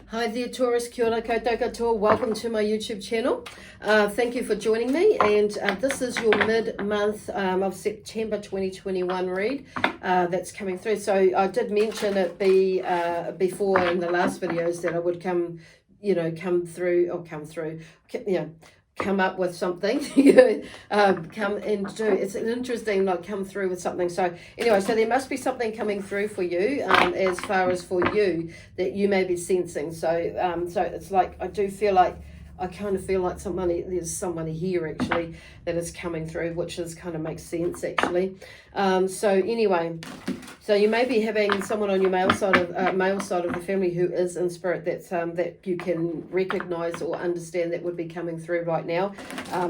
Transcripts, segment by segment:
Hi there, Taurus, kia ora koutou katoa. Welcome to my YouTube channel. Thank you for joining me, and this is your mid-month of September 2021 read that's coming through. So I did mention it before in the last videos that I would come up with something, come and do. It's an interesting, like, come through with something. So anyway, so there must be something coming through for you, as far as for you that you may be sensing. So so it's like, I kind of feel like there's somebody here actually that is coming through, which is kind of makes sense actually. So anyway, so you may be having someone on your male side of the family who is in spirit that you can recognize or understand that would be coming through right now.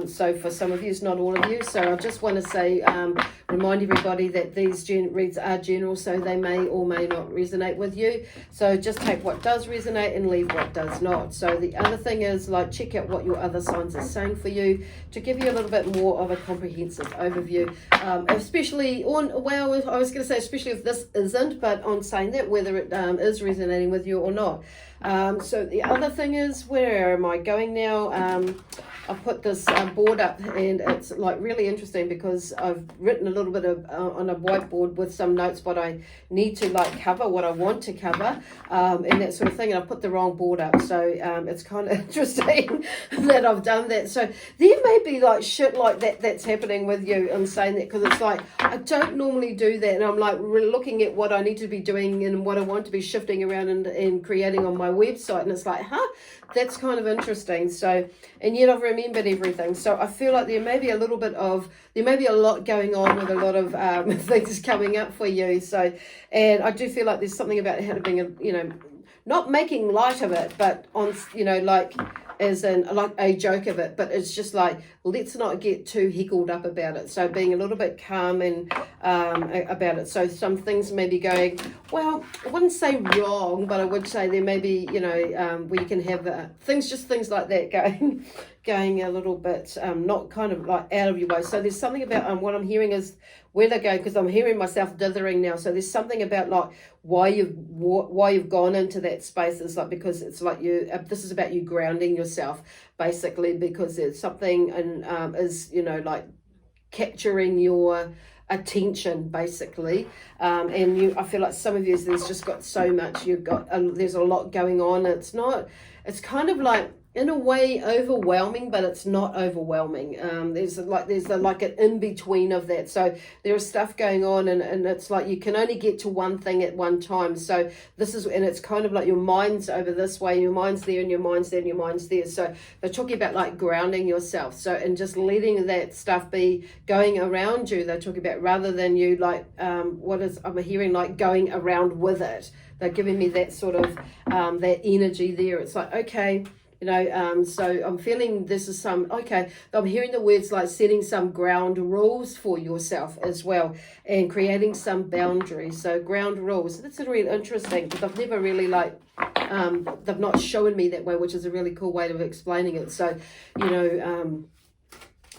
So for some of you, it's not all of you. So I just want to say, remind everybody that these reads are general, so they may or may not resonate with you. So just take what does resonate and leave what does not. So the other thing is, like, check out what your other signs are saying for you to give you a little bit more of a comprehensive overview, especially especially if this isn't, but on saying that, whether it is resonating with you or not. So the other thing is, where am I going now? I've put this board up, and it's like really interesting because I've written a little bit of on a whiteboard with some notes what I need to cover, what I want to cover, and that sort of thing. And I put the wrong board up, so it's kind of interesting that I've done that. So there may be like shit like that that's happening with you. I'm saying that because it's like I don't normally do that, and I'm like looking at what I need to be doing and what I want to be shifting around and creating on my website, and it's like, that's kind of interesting. So, and yet I've remembered everything. So I feel like there may be a lot going on with a lot of things coming up for you. So, and I do feel like there's something about how to being not making light of it, but on, as in like a joke of it, but it's just like, let's not get too heckled up about it. So being a little bit calm and about it. So some things may be going, well, I wouldn't say wrong, but I would say there may be, where you can have things like that going a little bit, not kind of like out of your way. So there's something about what I'm hearing is where they go, because I'm hearing myself dithering now. So there's something about like why you've gone into that space. Is like because it's like this is about you grounding yourself basically, because it's something and is like capturing your attention basically, and I feel like some of you, there's just got so much there's a lot going on. It's kind of like in a way overwhelming, but it's not overwhelming. There's an in-between of that. So there is stuff going on, and it's like you can only get to one thing at one time. So and it's kind of like your mind's over this way, and your mind's there, and your mind's there, and your mind's there. So they're talking about like grounding yourself. So, and just letting that stuff be going around you. They're talking about, rather than you I'm hearing like going around with it. They're giving me that sort of, that energy there. It's like, okay, so I'm feeling this is I'm hearing the words like setting some ground rules for yourself as well, and creating some boundaries. So ground rules, that's really interesting, because I've never really they've not shown me that way, which is a really cool way of explaining it. So,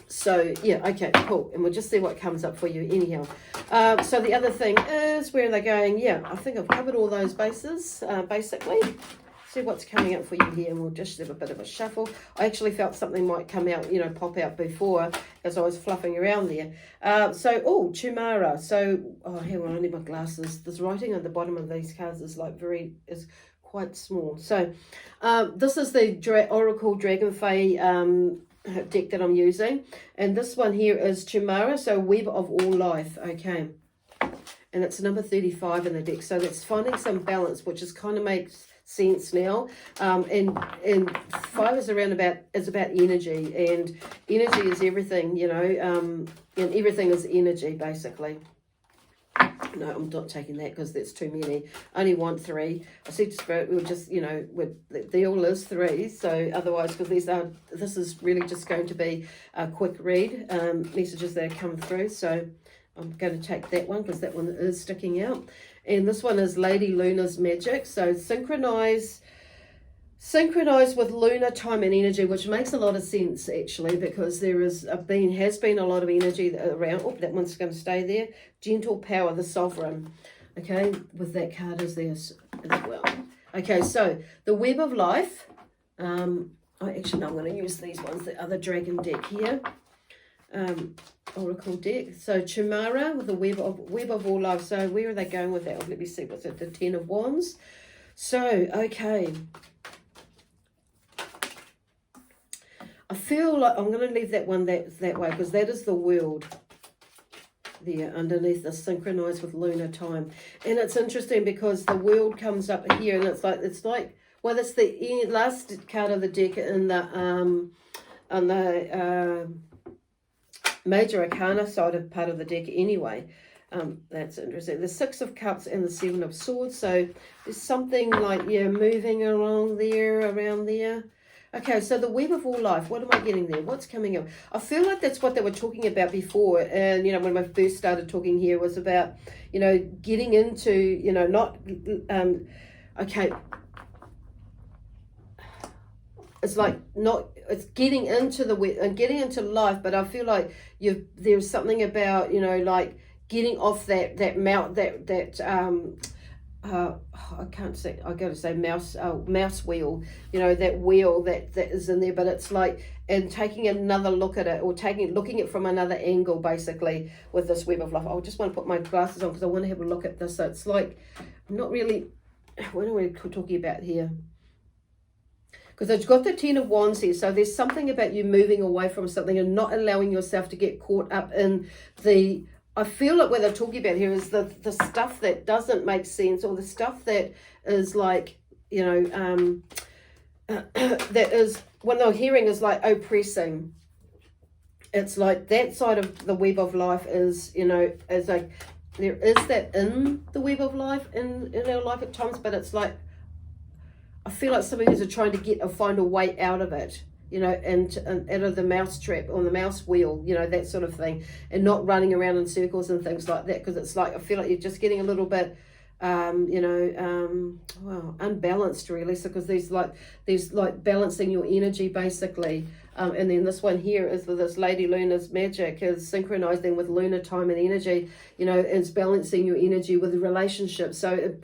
so yeah, okay, cool. And we'll just see what comes up for you anyhow. So the other thing is, where are they going? Yeah, I think I've covered all those bases, basically. See what's coming up for you here, and we'll just have a bit of a shuffle. I actually felt something might come out, pop out before as I was fluffing around there. Chumara. So, hang on, I need my glasses. This writing at the bottom of these cards is is quite small. So, this is the Oracle Dragon Fae deck that I'm using, and this one here is Chumara, so Web of All Life. Okay, and it's number 35 in the deck. So that's finding some balance, which is kind of makes sense now. And 5 is about energy, and energy is everything, and everything is energy basically. No, I'm not taking that because that's too many. I only want 3. I see Spirit, we'll just, the all is 3. So otherwise, because this is really just going to be a quick read, messages that come through. So I'm going to take that one because that one is sticking out. And this one is Lady Luna's Magic. So synchronize with lunar time and energy, which makes a lot of sense actually, because there has been a lot of energy around. Oh, that one's going to stay there. Gentle Power, the Sovereign. Okay, with that card is there as well. Okay, so the Web of Life. Actually, no, I'm going to use these ones, the other dragon deck here. Oracle deck. So Chimara with the Web of All Life. So where are they going with that? Let me see. What's it? The Ten of Wands. So, okay. I feel like I'm going to leave that one that way because that is the world there underneath the synchronized with lunar time. And it's interesting because the world comes up here and it's like well, that's the last card of the deck in the on the major arcana side of part of the deck anyway. That's interesting. The Six of Cups and the Seven of Swords. So there's something like, yeah, moving along there, around there. Okay, so the Web of All Life, what am I getting there? What's coming up? I feel like that's what they were talking about before. And, you know, when I first started talking here was about, you know, getting into, you know, not, okay. It's like not, it's getting into getting into life, but I feel like there's something about, you know, like getting off that I can't say, I got to say mouse wheel, you know, that wheel that is in there, but it's like, and taking another look at it, or looking at it from another angle, basically, with this Web of Life. I just want to put my glasses on because I want to have a look at this. So it's like, not really, what are we talking about here? Because it's got the Ten of Wands here, so there's something about you moving away from something and not allowing yourself to get caught up in the, I feel like what they're talking about here is the stuff that doesn't make sense, or the stuff that is like, you know, that is, when they're hearing is like oppressing. It's like that side of the Web of Life is, you know, is like, there is that in the Web of Life in our life at times, but it's like, I feel like some of us are trying to find a way out of it, you know, and out of the mouse trap on the mouse wheel, you know, that sort of thing, and not running around in circles and things like that, because it's like, I feel like you're just getting a little bit, you know, well, unbalanced really. So because there's like balancing your energy basically, and then this one here is with this Lady Luna's magic is synchronizing with lunar time and energy, you know, it's balancing your energy with the relationship. So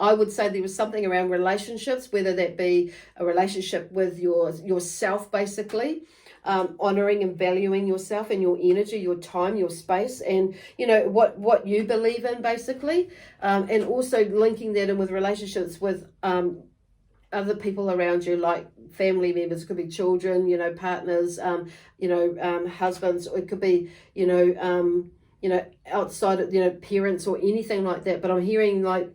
I would say there was something around relationships, whether that be a relationship with yourself, basically, honoring and valuing yourself and your energy, your time, your space, and, you know, what you believe in, basically, and also linking that in with relationships with other people around you, like family members. It could be children, you know, partners, you know, husbands, or it could be, you know, outside of, you know, parents or anything like that. But I'm hearing like,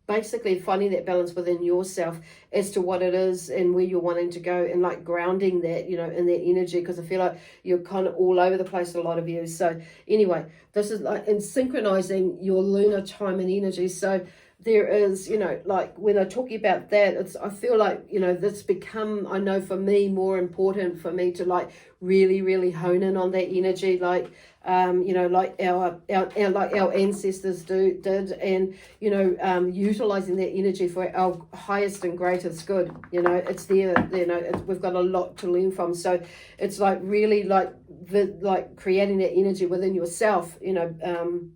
basically finding that balance within yourself as to what it is and where you're wanting to go, and like grounding that, you know, in that energy, because I feel like you're kind of all over the place, a lot of you. So anyway, this is like in synchronizing your lunar time and energy. So there is, you know, like when I'm talking about that, I feel like, you know, that's become, I know for me, more important for me to like really hone in on that energy, like, you know, like our ancestors did, and, you know, utilizing that energy for our highest and greatest good. You know, it's there, you know, we've got a lot to learn from. So it's like really like creating that energy within yourself, you know,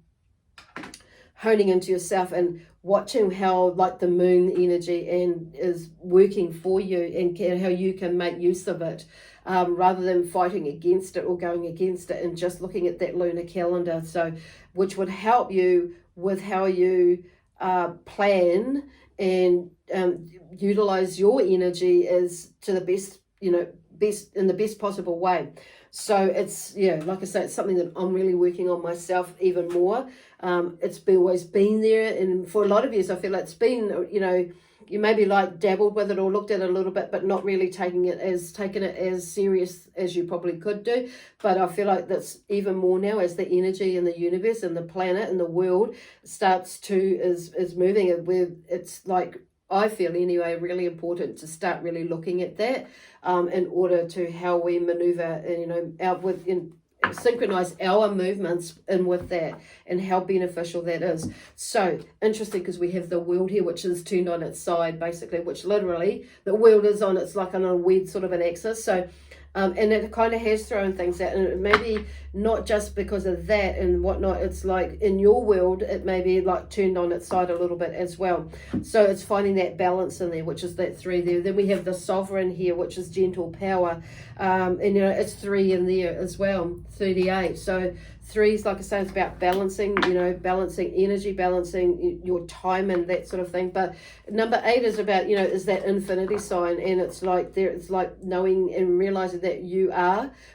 honing into yourself and watching how like the moon energy and is working for you, and how you can make use of it, rather than fighting against it or going against it, and just looking at that lunar calendar. So which would help you with how you plan and utilize your energy as to the best, you know, in the best possible way. So it's, yeah, like I say, it's something that I'm really working on myself even more. It's always been there, and for a lot of years I feel like it's been, you know, you maybe like dabbled with it or looked at it a little bit, but not really taking it as serious as you probably could do. But I feel like that's even more now as the energy in the universe and the planet and the world starts to is moving, where it's like, I feel anyway, really important to start really looking at that, in order to how we maneuver, you know, synchronize our movements in with that, and how beneficial that is. So interesting, because we have the world here, which is turned on its side, basically, which literally the world is on, it's like on a weird sort of an axis. So And it kind of has thrown things out, and maybe not just because of that and whatnot. It's like in your world, it may be like turned on its side a little bit as well. So it's finding that balance in there, which is that 3 there. Then we have the sovereign here, which is gentle power, and it's 3 in there as well, 38. So 3 is, like I say, it's about balancing, balancing energy, balancing your time and that sort of thing. But number 8 is about, is that infinity sign, and it's like knowing and realizing that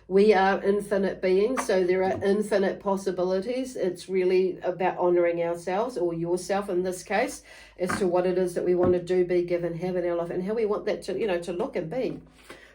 we are infinite beings, so there are infinite possibilities. It's really about honoring ourselves, or yourself in this case, as to what it is that we want to do, be, give, and have in our life, and how we want that to look and be.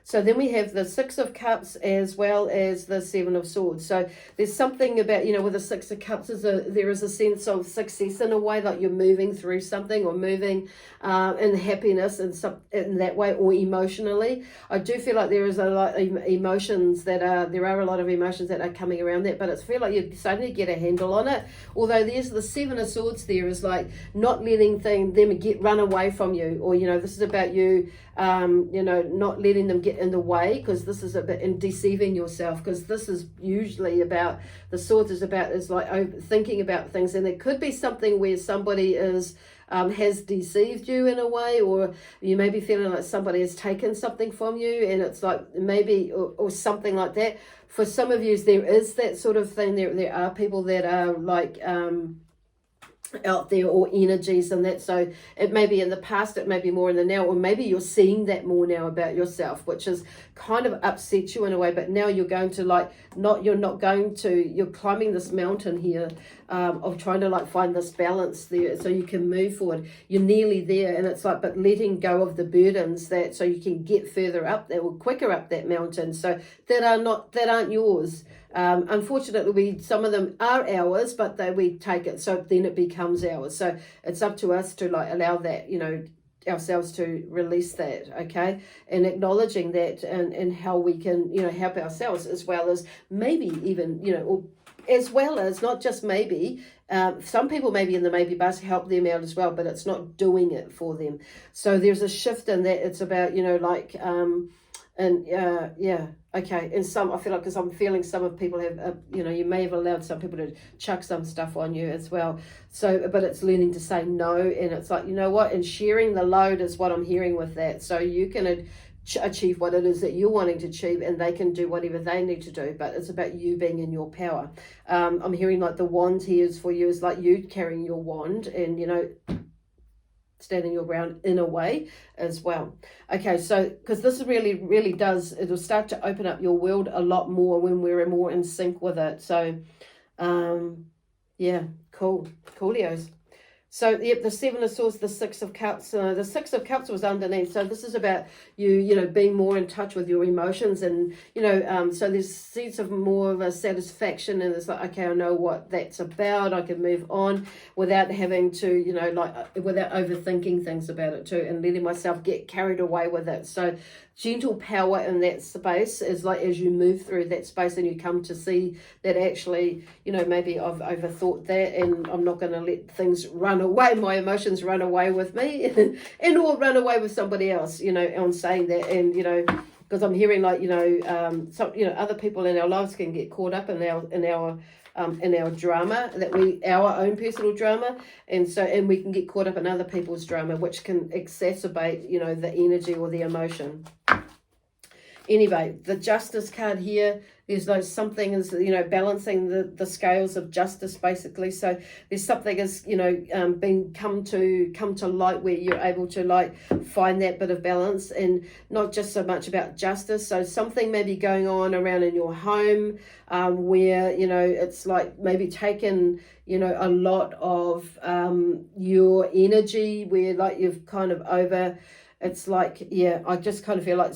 So then we have the 6 of Cups as well as the 7 of Swords. So there's something about, with the 6 of Cups, there is a sense of success in a way, like you're moving through something, or moving in happiness in that way, or emotionally. I do feel like there is a lot of emotions there are a lot of emotions that are coming around that, but I feel like you're starting to get a handle on it. Although there's the 7 of Swords there is like not letting them run away from you, or, this is about you, not letting them get in the way, because this is a bit in deceiving yourself, because this is usually about, the Swords is like thinking about things, and it could be something where somebody has deceived you in a way, or you may be feeling like somebody has taken something from you, and it's like maybe or something like that. For some of you, there is that sort of thing. There are people that are like out there, or energies and that. So it may be in the past, it may be more in the now, or maybe you're seeing that more now about yourself, which is kind of upset you in a way. But now you're going to you're climbing this mountain here of trying to find this balance there, so you can move forward. You're nearly there, and it's like, but letting go of the burdens so you can get further up there, or quicker up that mountain, so that aren't yours. Unfortunately, some of them are ours, but we take it, so then it becomes ours. So it's up to us to allow that, ourselves to release that, okay, and acknowledging that, and how we can, help ourselves, as well as maybe even, or as well as not just maybe. Some people maybe in the maybe bus help them out as well, but it's not doing it for them. So there's a shift in that. It's about, okay. And I feel like, because I'm feeling some of people have, you may have allowed some people to chuck some stuff on you as well. So, but it's learning to say no, and it's like, what, and sharing the load is what I'm hearing with that. So you can achieve what it is that you're wanting to achieve, and they can do whatever they need to do, but it's about you being in your power. I'm hearing like the wand here is for you, is like you carrying your wand, and standing your ground in a way as well. Okay, so because this really does, it'll start to open up your world a lot more when we're more in sync with it. So yeah, coolios. So yep, the 7 of Swords, the 6 of Cups. The 6 of Cups was underneath. So this is about you, being more in touch with your emotions, and so there's sense of more of a satisfaction, and it's like, okay, I know what that's about. I can move on without having to, without overthinking things about it too, and letting myself get carried away with it. So gentle power in that space is like, as you move through that space, and you come to see that actually, maybe I've overthought that, and I'm not going to let things run away, my emotions run away with me, and or run away with somebody else, on saying that. And because I'm hearing like, some other people in our lives can get caught up in our drama, our own personal drama, and we can get caught up in other people's drama, which can exacerbate the energy or the emotion. Anyway, the Justice card here, there's something is, balancing the scales of justice, basically. So there's something is, being come to light, where you're able to find that bit of balance, and not just so much about justice. So something may be going on around in your home, where, it's like maybe taken, a lot of your energy, where you've kind of over. It's like, yeah, I just kind of feel like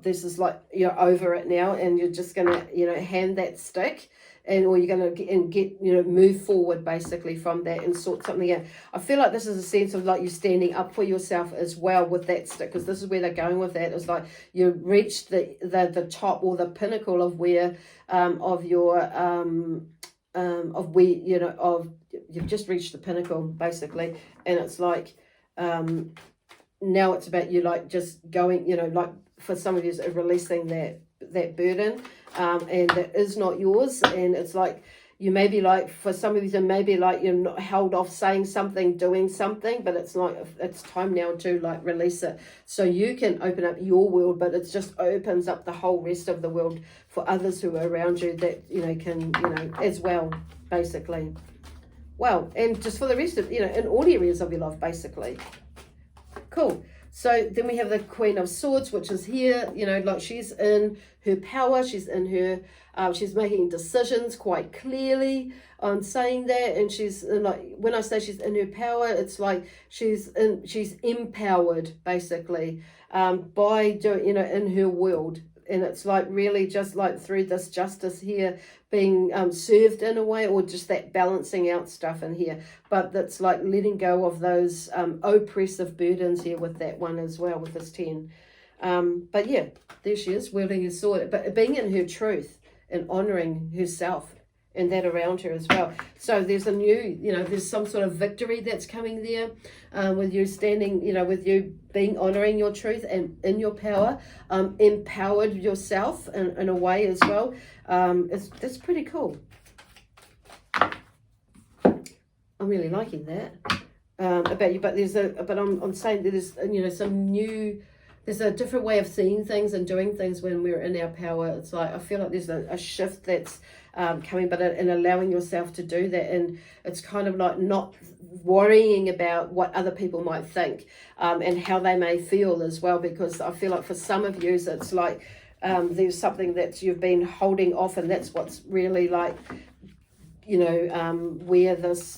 this is you're over it now, and you're just gonna hand that stick, or you're gonna get move forward basically from that, and sort something out. I feel like this is a sense of you standing up for yourself as well with that stick, because this is where they're going with that. It's like you reached the top, or the pinnacle of where of your of where you've just reached the pinnacle basically, and it's like now it's about you just going, for some of you, releasing that burden, and it is not yours. And it's like, you may be like, for some of you, it may be like you're not held off saying something, doing something, but it's like, it's time now to like release it. So you can open up your world, but it just opens up the whole rest of the world for others who are around you that, you know, can, you know, as well, basically. Well, and just for the rest of, you know, in all areas of your life, basically. Cool. So then we have the Queen of Swords, which is here, you know, like she's in her power, she's in her, she's making decisions quite clearly on saying that. And she's like, when I say she's in her power, it's like she's empowered basically, by doing, you know, in her world. And it's like really just like through this justice here being served in a way, or just that balancing out stuff in here. But that's like letting go of those oppressive burdens here with that one as well, with this 10. But yeah, there she is, wielding her sword, but being in her truth and honouring herself and that around her as well. So there's a new, you know, there's some sort of victory that's coming there, with you standing, you know, with you being honouring your truth and in your power, empowered yourself in a way as well. It's pretty cool. I'm really liking that about you, but I'm saying that there's, you know, some new, there's a different way of seeing things and doing things when we're in our power. It's like, I feel like there's a shift that's coming, but and allowing yourself to do that. And it's kind of like not worrying about what other people might think, and how they may feel as well, because I feel like for some of you, it's like there's something that you've been holding off, and that's what's really like, you know, where this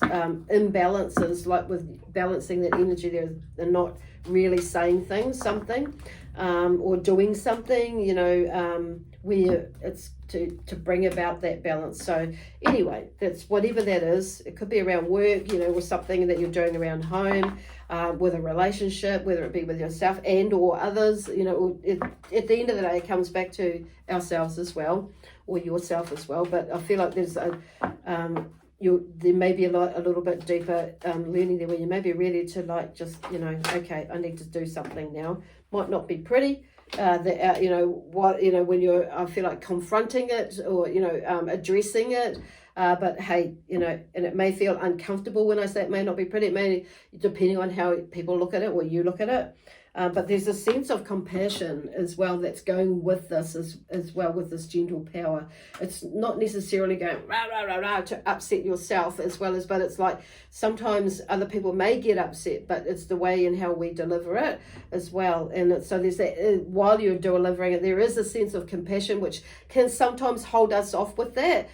imbalance is, like with balancing that energy there, they're not really saying something, or doing something, you know, where it's to bring about that balance. So anyway, that's whatever that is. It could be around work, you know, or something that you're doing around home, with a relationship, whether it be with yourself and or others, you know, at the end of the day, it comes back to ourselves as well, or yourself as well. But I feel like there's there may be a little bit deeper learning there, where you may be ready to like just, you know, okay, I need to do something now. Might not be pretty, you know, what, you know, when you're, I feel like confronting it, or, you know, addressing it, but hey, you know, and it may feel uncomfortable. When I say it may not be pretty, it may, depending on how people look at it or you look at it. But there's a sense of compassion as well that's going with this as well, with this gentle power. It's not necessarily going rah, rah, rah, rah to upset yourself as well as, but it's like sometimes other people may get upset, but it's the way in how we deliver it as well. And so there's that, while you're delivering it, there is a sense of compassion, which can sometimes hold us off with that,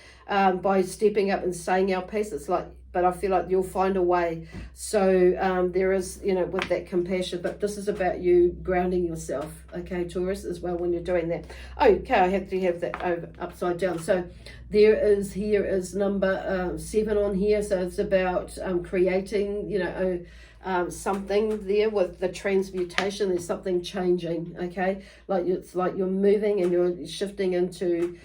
by stepping up and saying our piece. It's like, but I feel like you'll find a way. So there is, you know, with that compassion, but this is about you grounding yourself, okay, Taurus, as well, when you're doing that. Okay, I have to have that over upside down. So here is number 7 on here. So it's about creating, you know, something there with the transmutation. There's something changing, okay? Like it's like you're moving and you're shifting into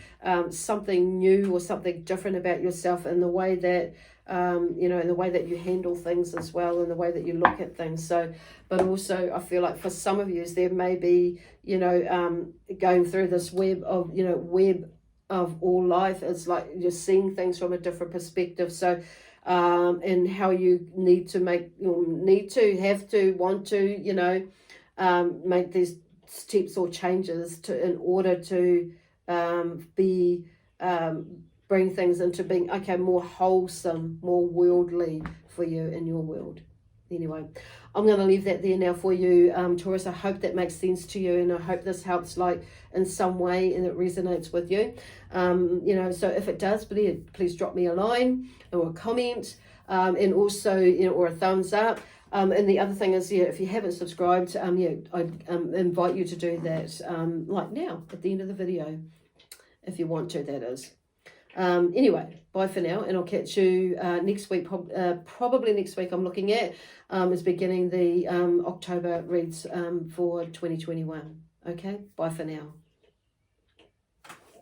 something new or something different about yourself, in the way that you know, in the way that you handle things as well, in the way that you look at things. So, but also I feel like for some of you, there may be, you know, going through this web of all life. It's like you're seeing things from a different perspective. So and how you need to want to, you know, make these steps or changes in order to bring things into being, okay, more wholesome, more worldly for you in your world. Anyway, I'm going to leave that there now for you, Taurus. I hope that makes sense to you, and I hope this helps, like, in some way, and it resonates with you. You know, so if it does, please drop me a line or a comment, and also, you know, or a thumbs up. And the other thing is, yeah, if you haven't subscribed, yeah, I'd invite you to do that, like now, at the end of the video, if you want to, that is. Anyway, bye for now, and I'll catch you next week. Probably next week I'm looking at is beginning the October reads for 2021. Okay, bye for now.